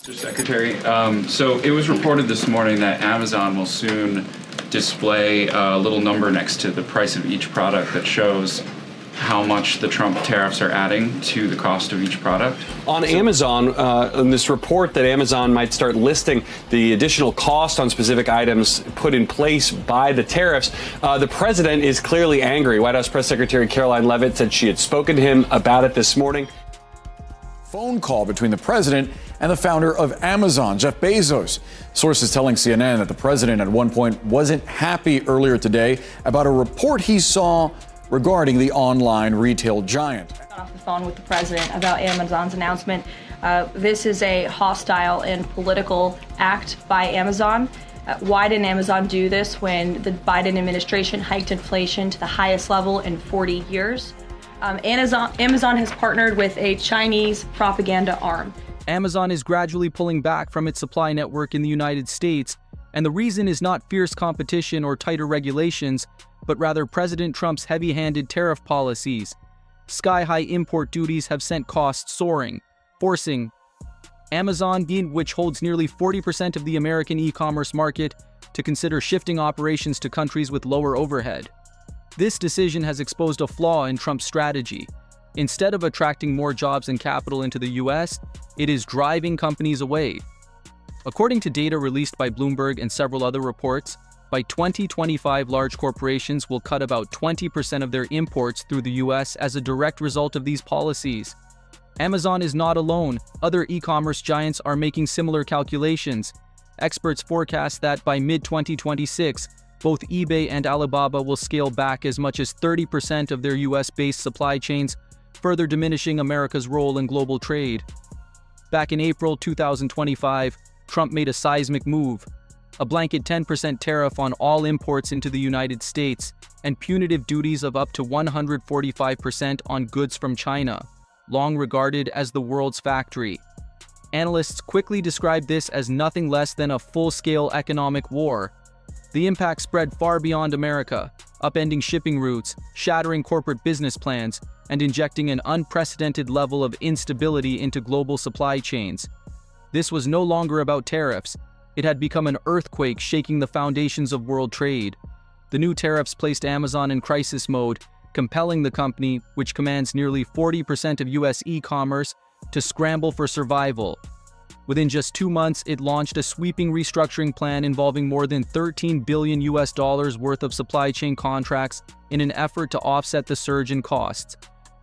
Mr. Secretary, so it was reported this morning that Amazon will soon display a little number next to the price of each product that shows how much the Trump tariffs are adding to the cost of each product. On Amazon, in this report that Amazon might start listing the additional cost on specific items put in place by the tariffs, the president is clearly angry. White House Press Secretary Caroline Leavitt said she had spoken to him about it this morning. Phone call between the president and the founder of Amazon, Jeff Bezos. Sources telling CNN that the president at one point wasn't happy earlier today about a report he saw regarding the online retail giant. I got off the phone with the president about Amazon's announcement. This is a hostile and political act by Amazon. Why didn't Amazon do this when the Biden administration hiked inflation to the highest level in 40 years? Amazon has partnered with a Chinese propaganda arm. Amazon is gradually pulling back from its supply network in the United States, and the reason is not fierce competition or tighter regulations, but rather President Trump's heavy-handed tariff policies. Sky-high import duties have sent costs soaring, forcing Amazon, which holds nearly 40% of the American e-commerce market, to consider shifting operations to countries with lower overhead. This decision has exposed a flaw in Trump's strategy. Instead of attracting more jobs and capital into the U.S., it is driving companies away. According to data released by Bloomberg and several other reports, by 2025, large corporations will cut about 20% of their imports through the U.S. as a direct result of these policies. Amazon is not alone. Other e-commerce giants are making similar calculations. Experts forecast that by mid-2026, both eBay and Alibaba will scale back as much as 30% of their US-based supply chains, further diminishing America's role in global trade. Back in April 2025, Trump made a seismic move, a blanket 10% tariff on all imports into the United States and punitive duties of up to 145% on goods from China, long regarded as the world's factory. Analysts quickly described this as nothing less than a full-scale economic war. The impact spread far beyond America, upending shipping routes, shattering corporate business plans, and injecting an unprecedented level of instability into global supply chains. This was no longer about tariffs. It had become an earthquake shaking the foundations of world trade. The new tariffs placed Amazon in crisis mode, compelling the company, which commands nearly 40% of US e-commerce, to scramble for survival. Within just 2 months, it launched a sweeping restructuring plan involving more than $13 billion worth of supply chain contracts in an effort to offset the surge in costs.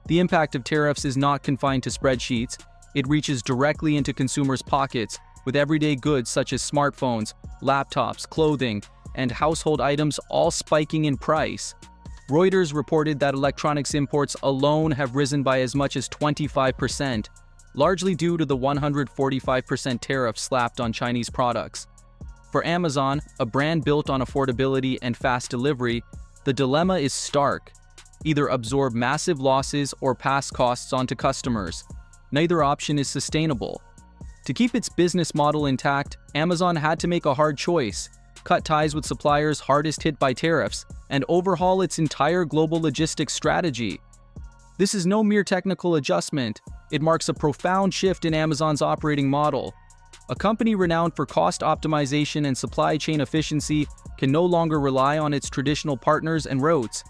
The impact of tariffs is not confined to spreadsheets. It reaches directly into consumers' pockets, with everyday goods such as smartphones, laptops, clothing, and household items all spiking in price. Reuters reported that electronics imports alone have risen by as much as 25%, largely due to the 145% tariff slapped on Chinese products. For Amazon, a brand built on affordability and fast delivery, the dilemma is stark. Either absorb massive losses or pass costs onto customers. Neither option is sustainable. To keep its business model intact, Amazon had to make a hard choice: cut ties with suppliers hardest hit by tariffs, and overhaul its entire global logistics strategy. This is no mere technical adjustment. It marks a profound shift in Amazon's operating model. A company renowned for cost optimization and supply chain efficiency can no longer rely on its traditional partners and routes.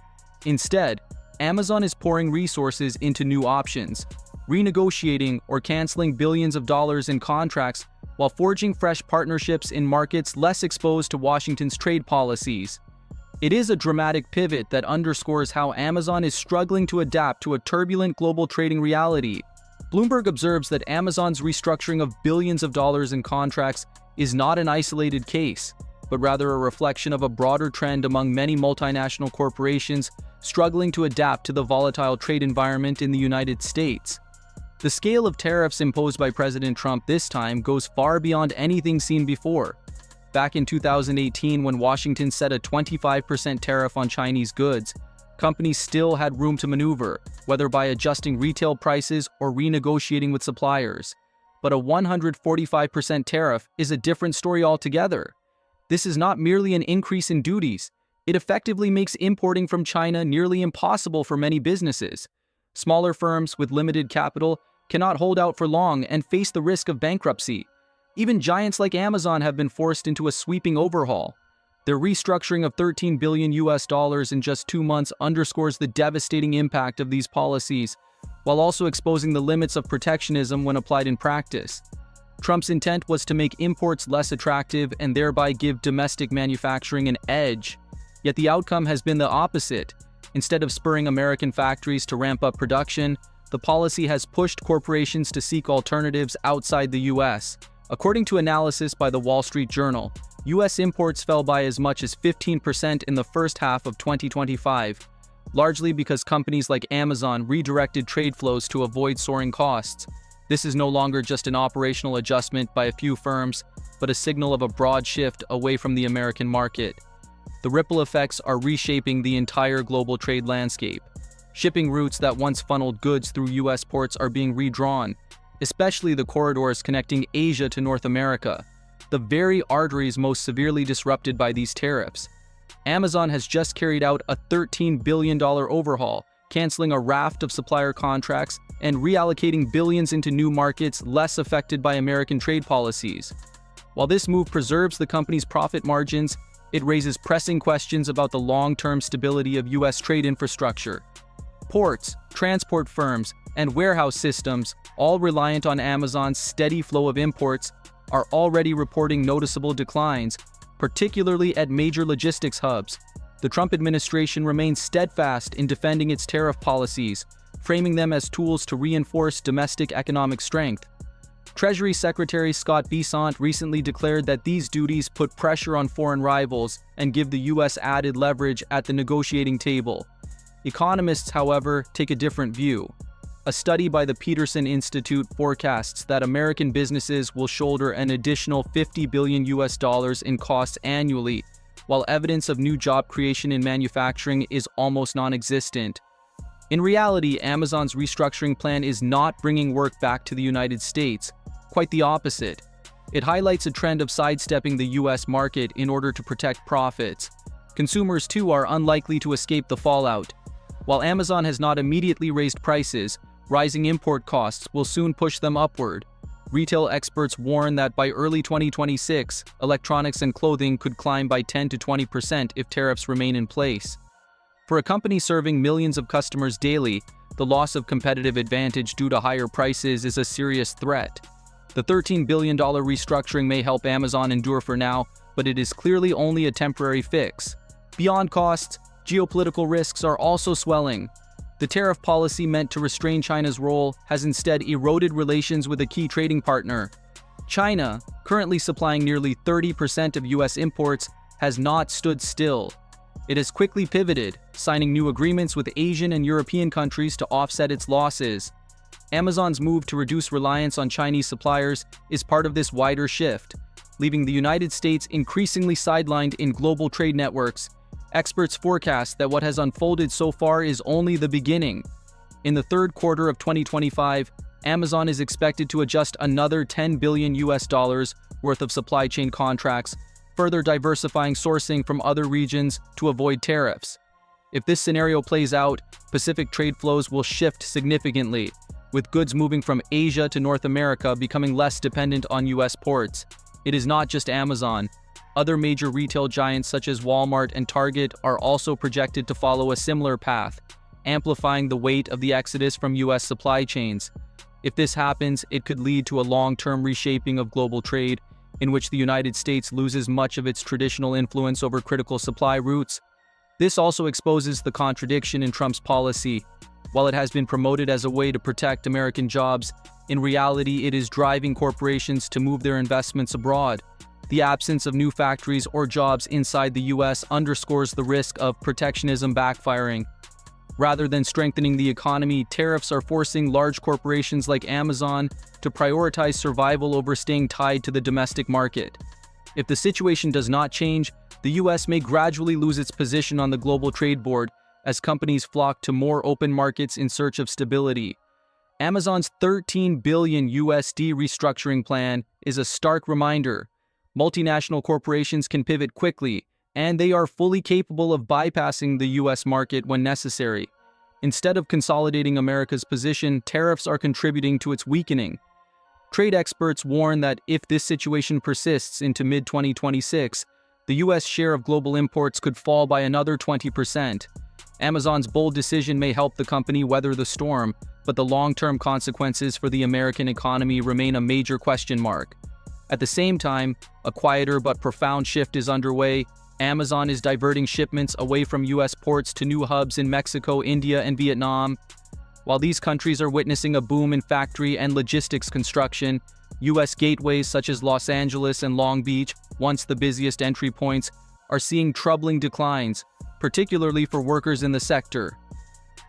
Instead, Amazon is pouring resources into new options, renegotiating or canceling billions of dollars in contracts while forging fresh partnerships in markets less exposed to Washington's trade policies. It is a dramatic pivot that underscores how Amazon is struggling to adapt to a turbulent global trading reality. Bloomberg observes that Amazon's restructuring of billions of dollars in contracts is not an isolated case, but rather a reflection of a broader trend among many multinational corporations struggling to adapt to the volatile trade environment in the United States. The scale of tariffs imposed by President Trump this time goes far beyond anything seen before. Back in 2018, when Washington set a 25% tariff on Chinese goods, companies still had room to maneuver, whether by adjusting retail prices or renegotiating with suppliers. But a 145% tariff is a different story altogether. This is not merely an increase in duties. It effectively makes importing from China nearly impossible for many businesses. Smaller firms with limited capital cannot hold out for long and face the risk of bankruptcy. Even giants like Amazon have been forced into a sweeping overhaul. Their restructuring of $13 billion in just 2 months underscores the devastating impact of these policies, while also exposing the limits of protectionism when applied in practice. Trump's intent was to make imports less attractive and thereby give domestic manufacturing an edge. Yet the outcome has been the opposite. Instead of spurring American factories to ramp up production, the policy has pushed corporations to seek alternatives outside the U.S. According to analysis by the Wall Street Journal, U.S. imports fell by as much as 15% in the first half of 2025, largely because companies like Amazon redirected trade flows to avoid soaring costs. This is no longer just an operational adjustment by a few firms, but a signal of a broad shift away from the American market. The ripple effects are reshaping the entire global trade landscape. Shipping routes that once funneled goods through U.S. ports are being redrawn, especially the corridors connecting Asia to North America, the very arteries most severely disrupted by these tariffs. Amazon has just carried out a $13 billion overhaul, canceling a raft of supplier contracts and reallocating billions into new markets less affected by American trade policies. While this move preserves the company's profit margins, it raises pressing questions about the long-term stability of U.S. trade infrastructure. Ports, transport firms, and warehouse systems, all reliant on Amazon's steady flow of imports, are already reporting noticeable declines, particularly at major logistics hubs. The Trump administration remains steadfast in defending its tariff policies, framing them as tools to reinforce domestic economic strength. Treasury Secretary Scott Bessent recently declared that these duties put pressure on foreign rivals and give the U.S. added leverage at the negotiating table. Economists, however, take a different view. A study by the Peterson Institute forecasts that American businesses will shoulder an additional $50 billion in costs annually, while evidence of new job creation in manufacturing is almost non-existent. In reality, Amazon's restructuring plan is not bringing work back to the United States. Quite the opposite. It highlights a trend of sidestepping the U.S. market in order to protect profits. Consumers, too, are unlikely to escape the fallout. While Amazon has not immediately raised prices, rising import costs will soon push them upward. Retail experts warn that by early 2026, electronics and clothing could climb by 10 to 20% if tariffs remain in place. For a company serving millions of customers daily, the loss of competitive advantage due to higher prices is a serious threat. The $13 billion restructuring may help Amazon endure for now, but it is clearly only a temporary fix. Beyond costs, geopolitical risks are also swelling. The tariff policy meant to restrain China's role has instead eroded relations with a key trading partner. China, currently supplying nearly 30% of U.S. imports, has not stood still. It has quickly pivoted, signing new agreements with Asian and European countries to offset its losses. Amazon's move to reduce reliance on Chinese suppliers is part of this wider shift, leaving the United States increasingly sidelined in global trade networks. Experts forecast that what has unfolded so far is only the beginning. In the third quarter of 2025, Amazon is expected to adjust another $10 billion worth of supply chain contracts, further diversifying sourcing from other regions to avoid tariffs. If this scenario plays out, Pacific trade flows will shift significantly, with goods moving from Asia to North America becoming less dependent on U.S. ports. It is not just Amazon. Other major retail giants such as Walmart and Target are also projected to follow a similar path, amplifying the weight of the exodus from U.S. supply chains. If this happens, it could lead to a long-term reshaping of global trade, in which the United States loses much of its traditional influence over critical supply routes. This also exposes the contradiction in Trump's policy. While it has been promoted as a way to protect American jobs, in reality it is driving corporations to move their investments abroad. The absence of new factories or jobs inside the U.S. underscores the risk of protectionism backfiring. Rather than strengthening the economy, tariffs are forcing large corporations like Amazon to prioritize survival over staying tied to the domestic market. If the situation does not change, the U.S. may gradually lose its position on the global trade board as companies flock to more open markets in search of stability. Amazon's $13 billion restructuring plan is a stark reminder. Multinational corporations can pivot quickly, and they are fully capable of bypassing the U.S. market when necessary. Instead of consolidating America's position, tariffs are contributing to its weakening. Trade experts warn that if this situation persists into mid-2026, the U.S. share of global imports could fall by another 20%. Amazon's bold decision may help the company weather the storm, but the long-term consequences for the American economy remain a major question mark. At the same time, a quieter but profound shift is underway. Amazon is diverting shipments away from U.S. ports to new hubs in Mexico, India, and Vietnam. While these countries are witnessing a boom in factory and logistics construction, U.S. gateways such as Los Angeles and Long Beach, once the busiest entry points, are seeing troubling declines, particularly for workers in the sector.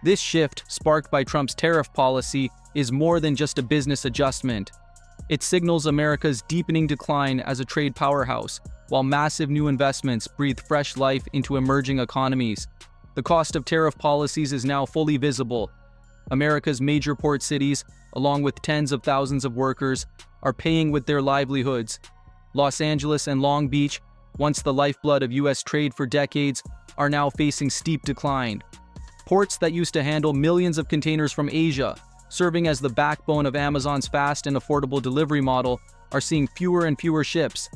This shift, sparked by Trump's tariff policy, is more than just a business adjustment. It signals America's deepening decline as a trade powerhouse, while massive new investments breathe fresh life into emerging economies. The cost of tariff policies is now fully visible. America's major port cities, along with tens of thousands of workers, are paying with their livelihoods. Los Angeles and Long Beach, once the lifeblood of U.S. trade for decades, are now facing steep decline. Ports that used to handle millions of containers from Asia, serving as the backbone of Amazon's fast and affordable delivery model, are seeing fewer and fewer ships.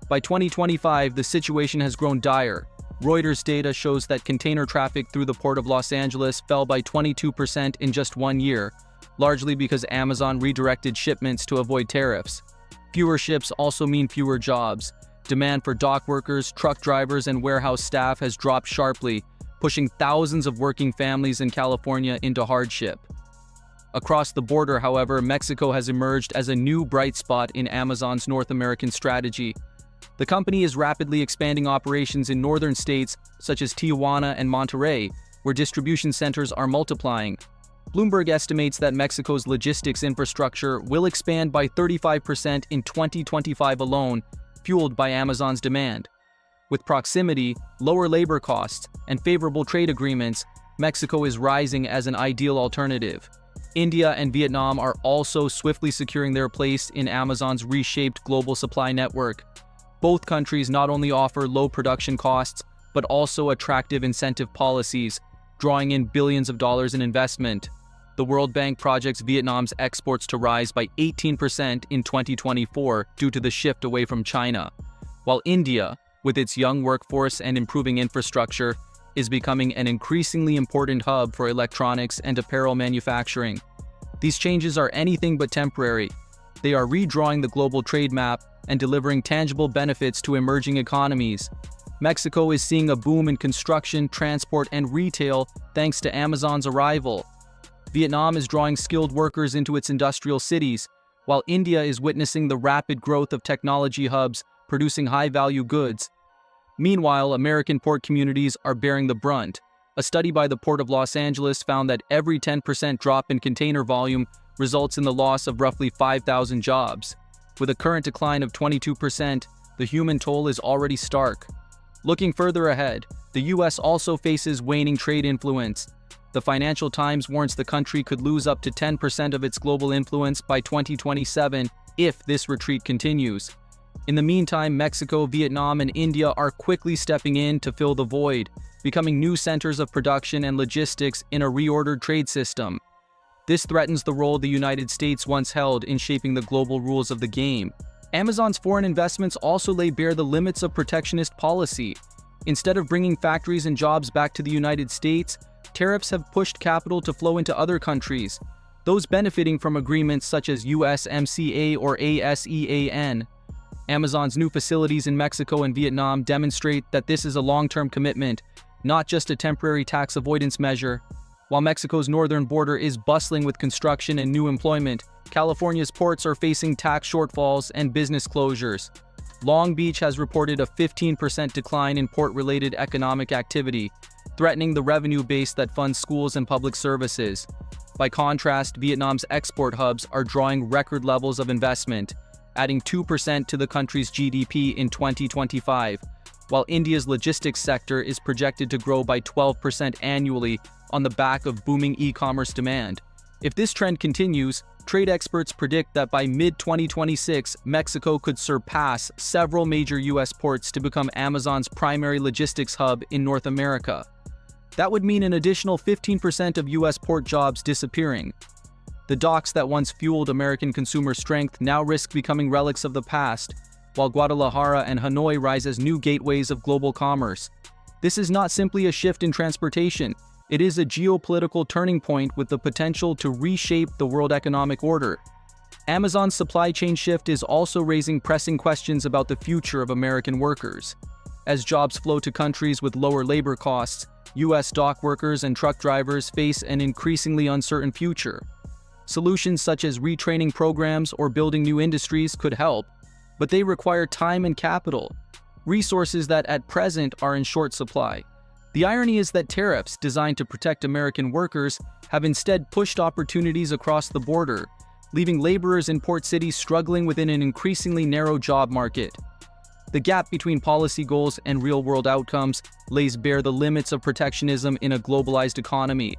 By 2025, the situation has grown dire. Reuters data shows that container traffic through the port of Los Angeles fell by 22% in just 1 year, largely because Amazon redirected shipments to avoid tariffs. Fewer ships also mean fewer jobs. Demand for dock workers, truck drivers, and warehouse staff has dropped sharply, pushing thousands of working families in California into hardship. Across the border, however, Mexico has emerged as a new bright spot in Amazon's North American strategy. The company is rapidly expanding operations in northern states such as Tijuana and Monterrey, where distribution centers are multiplying. Bloomberg estimates that Mexico's logistics infrastructure will expand by 35% in 2025 alone, fueled by Amazon's demand. With proximity, lower labor costs, and favorable trade agreements, Mexico is rising as an ideal alternative. India and Vietnam are also swiftly securing their place in Amazon's reshaped global supply network. Both countries not only offer low production costs, but also attractive incentive policies, drawing in billions of dollars in investment. The World Bank projects Vietnam's exports to rise by 18% in 2024 due to the shift away from China, while India, with its young workforce and improving infrastructure, is becoming an increasingly important hub for electronics and apparel manufacturing. These changes are anything but temporary. They are redrawing the global trade map and delivering tangible benefits to emerging economies. Mexico is seeing a boom in construction, transport, and retail thanks to Amazon's arrival. Vietnam is drawing skilled workers into its industrial cities, while India is witnessing the rapid growth of technology hubs producing high-value goods. Meanwhile, American port communities are bearing the brunt. A study by the Port of Los Angeles found that every 10% drop in container volume results in the loss of roughly 5,000 jobs. With a current decline of 22%, the human toll is already stark. Looking further ahead, the U.S. also faces waning trade influence. The Financial Times warns the country could lose up to 10% of its global influence by 2027 if this retreat continues. In the meantime, Mexico, Vietnam, and India are quickly stepping in to fill the void, becoming new centers of production and logistics in a reordered trade system. This threatens the role the United States once held in shaping the global rules of the game. Amazon's foreign investments also lay bare the limits of protectionist policy. Instead of bringing factories and jobs back to the United States, tariffs have pushed capital to flow into other countries, those benefiting from agreements such as USMCA or ASEAN. Amazon's new facilities in Mexico and Vietnam demonstrate that this is a long-term commitment, not just a temporary tax avoidance measure. While Mexico's northern border is bustling with construction and new employment, California's ports are facing tax shortfalls and business closures. Long Beach has reported a 15% decline in port-related economic activity, threatening the revenue base that funds schools and public services. By contrast, Vietnam's export hubs are drawing record levels of investment, adding 2% to the country's GDP in 2025, while India's logistics sector is projected to grow by 12% annually on the back of booming e-commerce demand. If this trend continues, trade experts predict that by mid-2026, Mexico could surpass several major U.S. ports to become Amazon's primary logistics hub in North America. That would mean an additional 15% of U.S. port jobs disappearing. The docks that once fueled American consumer strength now risk becoming relics of the past, while Guadalajara and Hanoi rise as new gateways of global commerce. This is not simply a shift in transportation, it is a geopolitical turning point with the potential to reshape the world economic order. Amazon's supply chain shift is also raising pressing questions about the future of American workers. As jobs flow to countries with lower labor costs, U.S. dock workers and truck drivers face an increasingly uncertain future. Solutions such as retraining programs or building new industries could help, but they require time and capital, resources that at present are in short supply. The irony is that tariffs designed to protect American workers have instead pushed opportunities across the border, leaving laborers in port cities struggling within an increasingly narrow job market. The gap between policy goals and real-world outcomes lays bare the limits of protectionism in a globalized economy.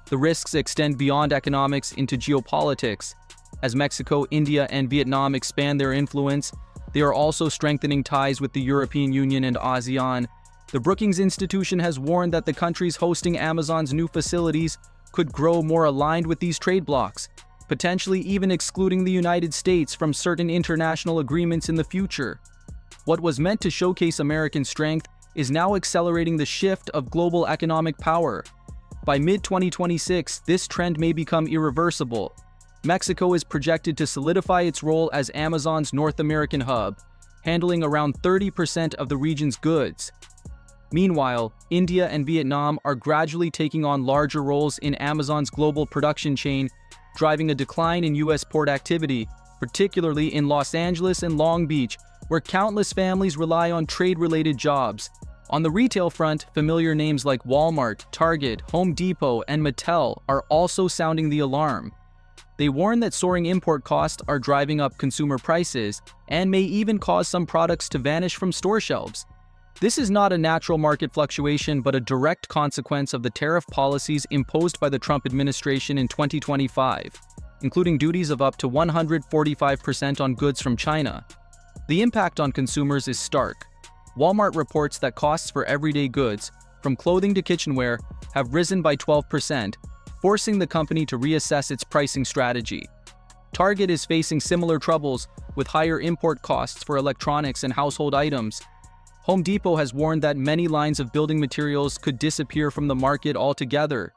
The risks extend beyond economics into geopolitics. As Mexico, India, and Vietnam expand their influence, they are also strengthening ties with the European Union and ASEAN. The Brookings Institution has warned that the countries hosting Amazon's new facilities could grow more aligned with these trade blocs, potentially even excluding the United States from certain international agreements in the future. What was meant to showcase American strength is now accelerating the shift of global economic power. By mid-2026, this trend may become irreversible. Mexico is projected to solidify its role as Amazon's North American hub, handling around 30% of the region's goods. Meanwhile, India and Vietnam are gradually taking on larger roles in Amazon's global production chain, driving a decline in U.S. port activity, particularly in Los Angeles and Long Beach, where countless families rely on trade-related jobs. On the retail front, familiar names like Walmart, Target, Home Depot, and Mattel are also sounding the alarm. They warn that soaring import costs are driving up consumer prices and may even cause some products to vanish from store shelves. This is not a natural market fluctuation, but a direct consequence of the tariff policies imposed by the Trump administration in 2025, including duties of up to 145% on goods from China. The impact on consumers is stark. Walmart reports that costs for everyday goods, from clothing to kitchenware, have risen by 12%, forcing the company to reassess its pricing strategy. Target is facing similar troubles with higher import costs for electronics and household items. Home Depot has warned that many lines of building materials could disappear from the market altogether.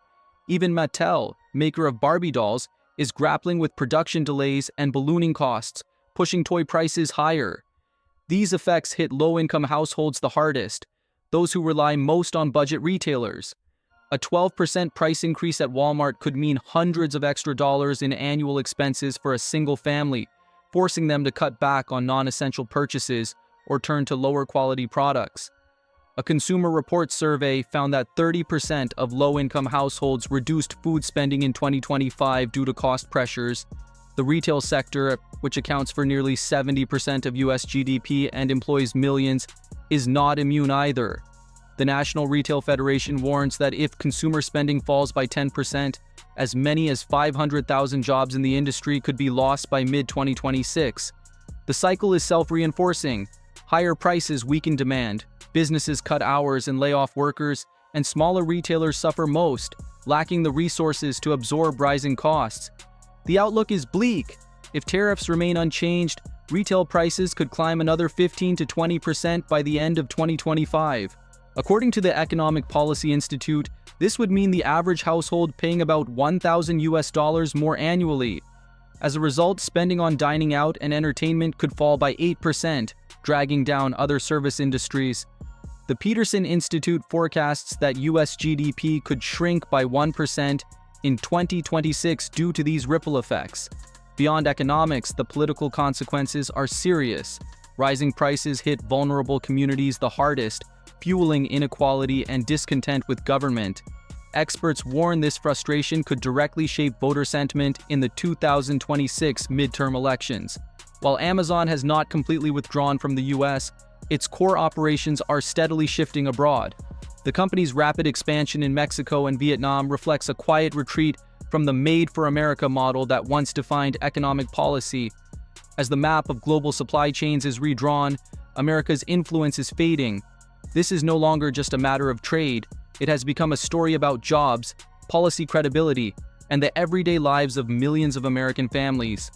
Even Mattel, maker of Barbie dolls, is grappling with production delays and ballooning costs, pushing toy prices higher. These effects hit low-income households the hardest, those who rely most on budget retailers. A 12% price increase at Walmart could mean hundreds of extra dollars in annual expenses for a single family, forcing them to cut back on non-essential purchases or turn to lower-quality products. A Consumer Reports survey found that 30% of low-income households reduced food spending in 2025 due to cost pressures. The retail sector, which accounts for nearly 70% of U.S. GDP and employs millions, is not immune either. The National Retail Federation warns that if consumer spending falls by 10%, as many as 500,000 jobs in the industry could be lost by mid-2026. The cycle is self-reinforcing. Higher prices weaken demand, businesses cut hours and lay off workers, and smaller retailers suffer most, lacking the resources to absorb rising costs. The outlook is bleak. If tariffs remain unchanged, retail prices could climb another 15 to 20% by the end of 2025. According to the Economic Policy Institute, this would mean the average household paying about $1,000 more annually. As a result, spending on dining out and entertainment could fall by 8%, dragging down other service industries. The Peterson Institute forecasts that U.S. GDP could shrink by 1% in 2026 due to these ripple effects. Beyond economics, the political consequences are serious. Rising prices hit vulnerable communities the hardest, fueling inequality and discontent with government. Experts warn this frustration could directly shape voter sentiment in the 2026 midterm elections. While Amazon has not completely withdrawn from the U.S., its core operations are steadily shifting abroad. The company's rapid expansion in Mexico and Vietnam reflects a quiet retreat from the Made for America model that once defined economic policy. As the map of global supply chains is redrawn, America's influence is fading. This is no longer just a matter of trade. It has become a story about jobs, policy credibility, and the everyday lives of millions of American families.